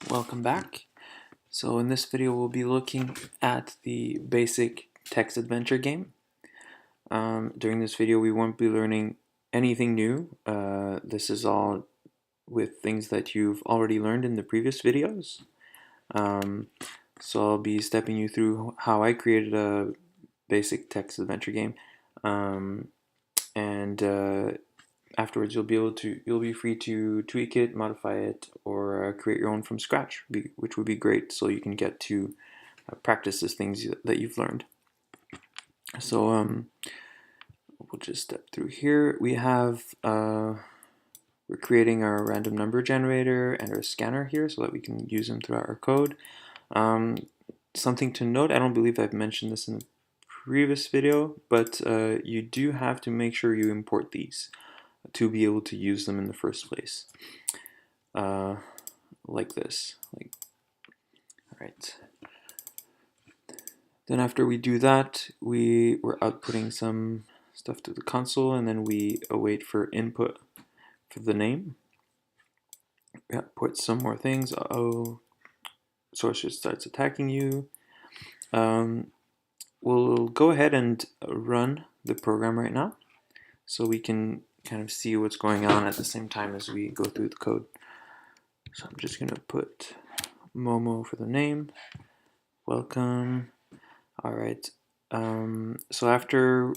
Welcome back. So in this video we'll be looking at the basic text adventure game. During this video we won't be learning anything new. This is all with things that you've already learned in the previous videos. So I'll be stepping you through how I created a basic text adventure game, and afterwards you'll be free to tweak it, modify it, or create your own from scratch, which would be great, so you can get to practice these things that you've learned. So we'll just step through here. We have we're creating our random number generator and our scanner here so that we can use them throughout our code. Something to note, I don't believe I've mentioned this in the previous video, but you do have to make sure you import these to be able to use them in the first place. Like this. Alright. Then after we do that, we're outputting some stuff to the console, and then we await for input for the name. We output some more things. Uh-oh. Source just starts attacking you. We'll go ahead and run the program right now so we can kind of see what's going on at the same time as we go through the code. So I'm just going to put Momo for the name. Welcome. Alright. So after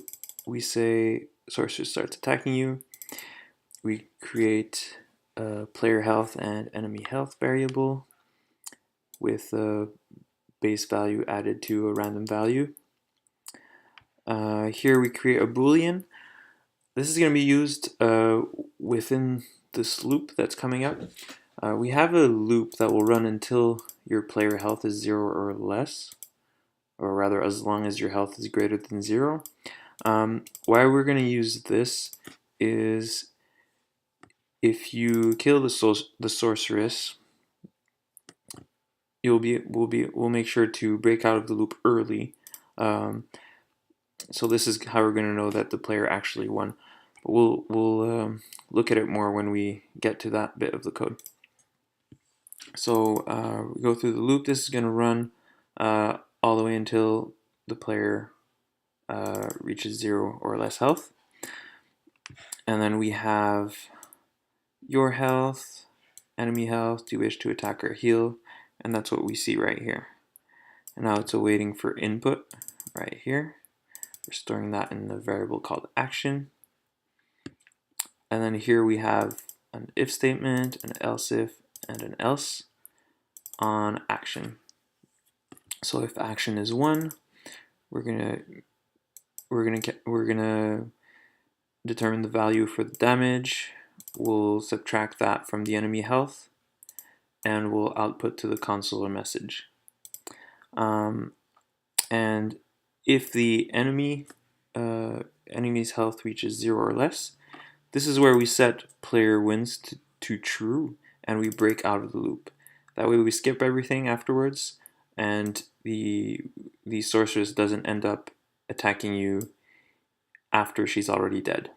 we say source just starts attacking you, we create a player health and enemy health variable with a base value added to a random value. Here we create a boolean. This is going to be used within this loop that's coming up. We have a loop that will run until your player health is 0 or less, or rather as long as your health is greater than 0. Why we're going to use this is if you kill the sorceress, we'll make sure to break out of the loop early. So this is how we're going to know that the player actually won. But we'll look at it more when we get to that bit of the code. So we go through the loop. This is going to run all the way until the player reaches 0 or less health. And then we have your health, enemy health, do you wish to attack or heal? And that's what we see right here. And now it's awaiting for input right here. We're storing that in a variable called action. And then here we have an if statement, an else if, and an else on action. So if action is 1, we're gonna determine the value for the damage. We'll subtract that from the enemy health, and we'll output to the console a message. And if the enemy's health reaches 0 or less, this is where we set player wins to true, and we break out of the loop. That way we skip everything afterwards, and the sorceress doesn't end up attacking you after she's already dead.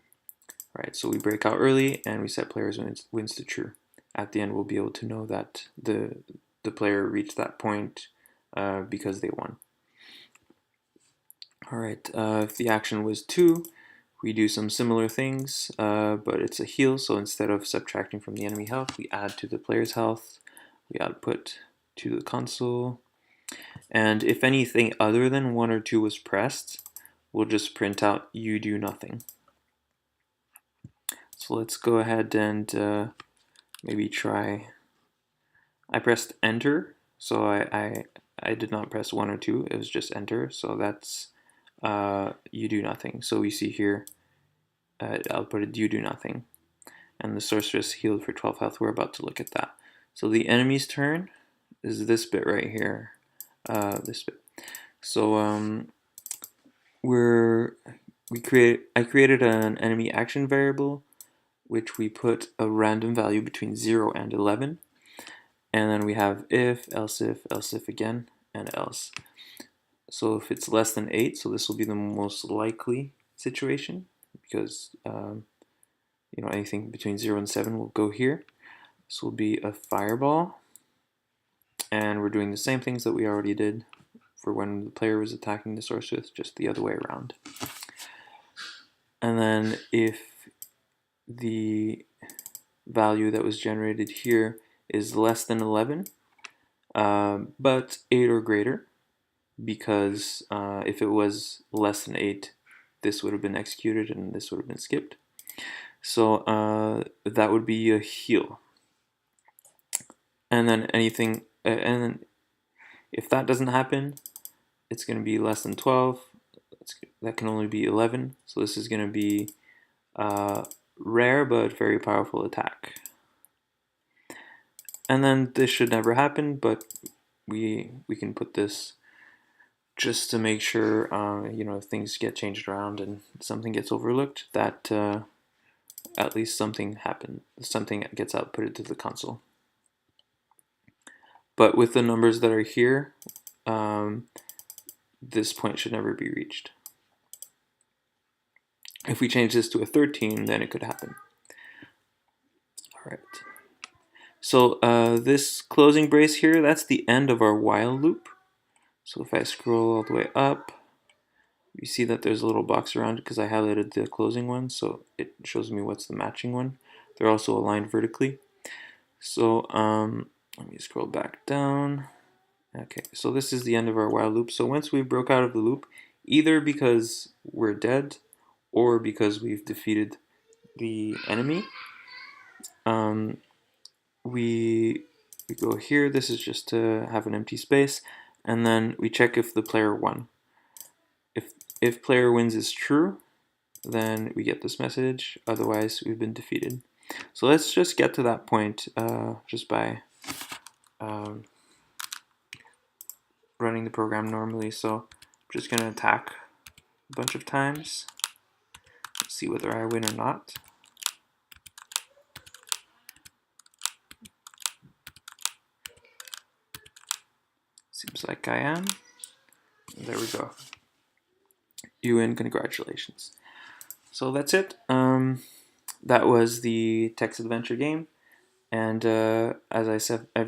Right, so we break out early and we set players wins to true. At the end we'll be able to know that the player reached that point because they won. Alright, if the action was 2, we do some similar things, but it's a heal, so instead of subtracting from the enemy health, we add to the player's health, we output to the console, and if anything other than 1 or 2 was pressed, we'll just print out you do nothing. So let's go ahead and maybe try. I pressed enter, so I did not press 1 or 2, it was just enter, so that's you do nothing. So we see here outputted you do nothing, and the sorceress healed for 12 health. We're about to look at that. So the enemy's turn is this bit right here, this bit. So I created an enemy action variable, which we put a random value between 0 and 11, and then we have if, else if again, and else. So if it's less than 8, so this will be the most likely situation, because anything between 0 and 7 will go here. This will be a fireball. and we're doing the same things that we already did for when the player was attacking the source width, just the other way around. And then if the value that was generated here is less than 11, but 8 or greater, because if it was less than 8, this would have been executed and this would have been skipped. So that would be a heal. And then anything, and then if that doesn't happen, it's going to be less than 12. That can only be 11. So this is going to be rare but very powerful attack. And then this should never happen, but we can put this just to make sure, you know, if things get changed around and something gets overlooked, that at least something happened, something gets outputted to the console. But with the numbers that are here, this point should never be reached. If we change this to a 13, then it could happen. All right. So this closing brace here, that's the end of our while loop. So if I scroll all the way up, you see that there's a little box around it because I highlighted the closing one, so it shows me what's the matching one. They're also aligned vertically. So let me scroll back down. Okay, so this is the end of our while loop. So once we broke out of the loop, either because we're dead or because we've defeated the enemy, we go here. This is just to have an empty space, and then we check if the player won. If player wins is true, then we get this message. Otherwise, we've been defeated. So let's just get to that point just by running the program normally. So I'm just going to attack a bunch of times, see whether I win or not. Seems like I am. There we go. You win, congratulations. So that's it. That was the text adventure game. And as I've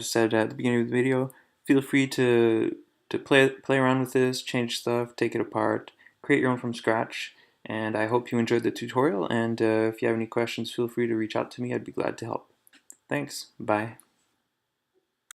said at the beginning of the video, feel free to play around with this, change stuff, take it apart, create your own from scratch. And I hope you enjoyed the tutorial. And if you have any questions, feel free to reach out to me. I'd be glad to help. Thanks. Bye.